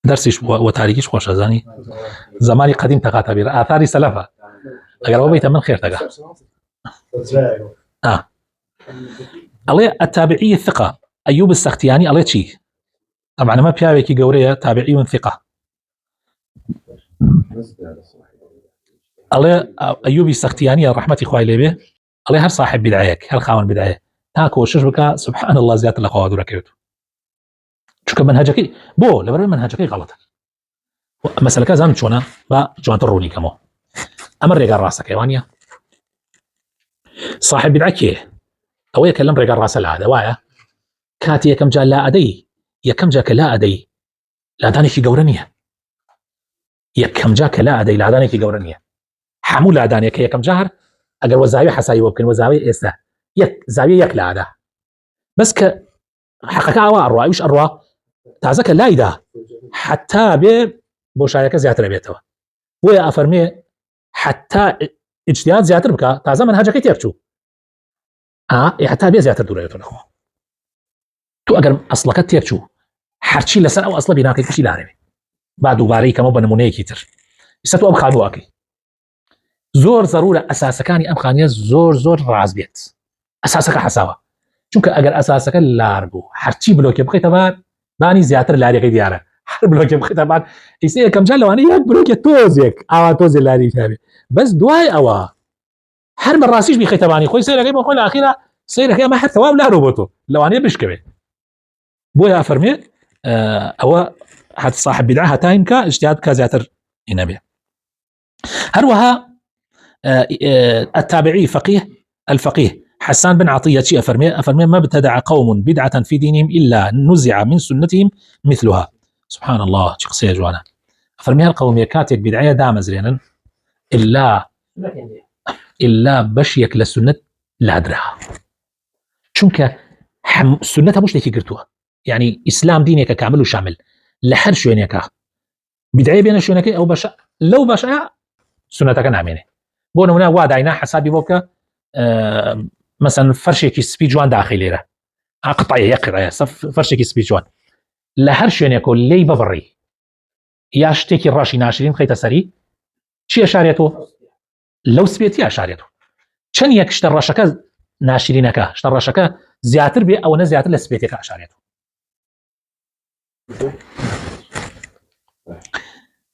درسیش و تاریکیش خۆشە زانی زمانی قدیم تەقاتە بیر ئاثاری سەلەفە ئەگەر بێتە من خێرتەگە ئەڵێ التابعي الثقة أيوب السختياني ئەڵێ چی طبعا ما پیاوێکی گەورەیە تابعي ثقة ئەڵێ ئەیوبی سختیانی ڕەحمەتی خوای لێبێ ئەڵێ هەر صاحب بدعەیەک هەر خاوەن بدعەیە تا کۆشش بکە سبحان الله زیاتر لە خوا دوورەکەوێت چونکە منهەجەکەی بۆ لەبەرەوەی منهەجەکەی غەڵەتە مەسەلەکە زانم چۆنە با جوانتر ڕوونی کەمەوە ئەمە ڕێگا ڕاستەکەی وانە صاحب بدعە کێ ئەوەیە کە لەم ڕێگا ڕاستە لا ئەدە وایە کاتی یەکەم جا لا ئەدەی یەکەم جا کە لا ئەدەی لادانێکی گەورە نییە یەکەم جا کە لا ئەدەی لادانێکی گەورە نییە هەموو لادانێک کە یەکەم جار ئەگەر وەزاوی حەسایی بۆ بکەن وەزاوی ئێستا یەک زاویە یەک لادا بەس کە حەقەکە ئەوە ئەڕوایش ئەڕوا تازە کە لایدا حتا بێ بۆشایەکە زیاتر بێتەوە بۆیە ئەفەرمێ حتا ئیجتیهاد زیاتر بکە تازە منهەجەکەی تێبچوو حتا بێ زیاتر دوورەوێتەوە لەخوا تو ئەگەر ئەسڵەکەت تێبچوو هەرچی لەسەر ئەو ئەسڵە بیناکەی کشی لارێ با دووبارەی کەمەوە بە نمونەیەکی تر ئێستا تو ئەم خانوواکەی زۆر ضرورە ئەساسەکانی ئەم خانیە زۆر ڕاز بێت ئەساسەکە حەساوە چونکە ئەگەر ئەساسەکە لار بوو هەرچی بلۆکێ بخیتە بانی زیاتر لاریەکەی دیارە هەر بلۆکێ بخیتە بان ئیسە یەکەم جار لەوانەیە یەک بلۆکێ تۆزێک ئاوا تۆزێ لاری هەبێ بەس دوای ئەوە هەر بەڕاستیش بخیتە بانی خۆی سەیرەکەی بۆ خۆی لە ئاخیرا سەیرەکەی ئەمە هەر تەواو لارۆ بۆ تۆ لەوانەیە بشکەوێ بۆیە ئەفەرمێ ئەوە حد صاحب بدعة هەتاین کە اجتهاد بکە زیاتر هێنە بێ هەروەها التابعي فقيه الفقيه حسان بن عطية أفرمي ما ابتدع قوم بدعة في دينهم إلا نزع من سنتهم مثلها سبحان الله شخصية جوانا أفرمي هالقوم يكاتك بدعية دامز لينا إلا بشيك للسنة لا أدرها شونك سنتها مش لكي قرتوها يعني إسلام دينك كامل وشامل لحر شوينيكا بدعية بين شوينيكا أو بشا لو بشا سنتك نامينه بۆ نمونە وا داینا حسابی بۆ بکە مثلا فەرشێکی سپی جوان داخلی لێرە قطعی یەقڕایە فەرشێکی سپی جوان لە هەر شوێنێک و لێی ببڕی یا شتێکی ڕاشی ناشرین خەیتە سەری چی ئەشارێتەوە لەو سپێتی ئەشارێتەوە چەند یەک شتە ڕەشەکە ناشرینەکە شتە ڕەشەکە زیاتر بێ ئەوە زیاتر لە سپێتێکە ئەشارێتەوە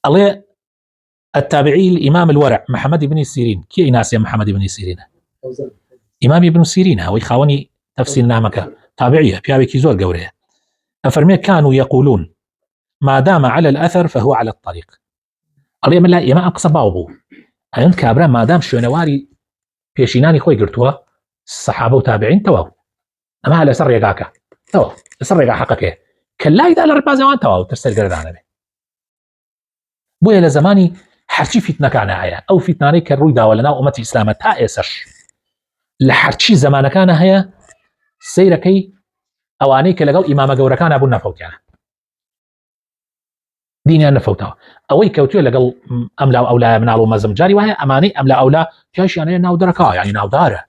ئەڵێ التابعي الإمام الورع محمد بن سيرين كي ناس يا محمد بن سيرين إمام ابن سيرين هو يخاوني تفسير نامك تابعية بيابي كيزور قوريه أفرمي كانوا يقولون ما دام على الأثر فهو على الطريق قال من لا يما أقصى باوبو أنت كابرا ما دام شونواري بيشيناني خوي قرتوا الصحابة وتابعين تواو أما على سر يقاكا تواو سر يقا حقك كلا إذا لربازوان تواو ترسل قردانا بي بويا لزماني هەرچی فیتنەکانە هەیە ئەو فیتنانەی کە ڕووی داوە لەناو ئومەتی ئیسلامە تا ئێسەش لە هەرچی زەمانەکانە هەیە سەیرەکەی ئەوانەی کە لەگەڵ ئیمامە گەورەکانە بوون نەفەوتیانە دینیان نەفەوتەوە ئەوەی کەوتووە لەگەڵ ئەملا و ئەولایە مناڵ و مەزم جاری وایە ئەمانەی ئەملا ئەولا پیاشیانەیە ناو دەرەکەوە یعنی ناودارە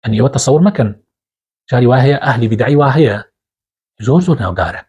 ئەنی ئەوە تەسەوور مەکەن جاری وا هەیە ئەهلی بیدعی وا هەیە زۆر ناودارە